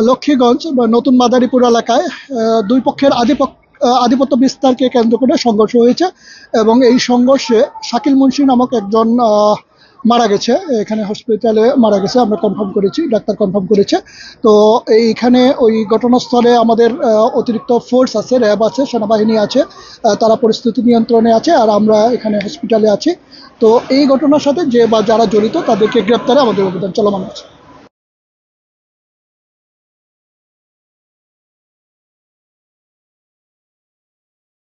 লক্ষ্মীগঞ্জ বা নতুন মাদারীপুর এলাকায় দুই পক্ষের আধিপত্য বিস্তারকে কেন্দ্র করে সংঘর্ষ হয়েছে এবং এই সংঘর্ষে শাকিল মুন্সি নামক একজন মারা গেছে। এখানে হসপিটালে মারা গেছে, আমরা কনফার্ম করেছি, ডাক্তার কনফার্ম করেছে। তো এইখানে ওই ঘটনাস্থলে আমাদের অতিরিক্ত ফোর্স আছে, র্যাব আছে, সেনাবাহিনী আছে, তারা পরিস্থিতি নিয়ন্ত্রণে আছে, আর আমরা এখানে হসপিটালে আছি। তো এই ঘটনার সাথে যে বা যারা জড়িত তাদেরকে গ্রেপ্তারে আমাদের অভিযান চলমান আছে।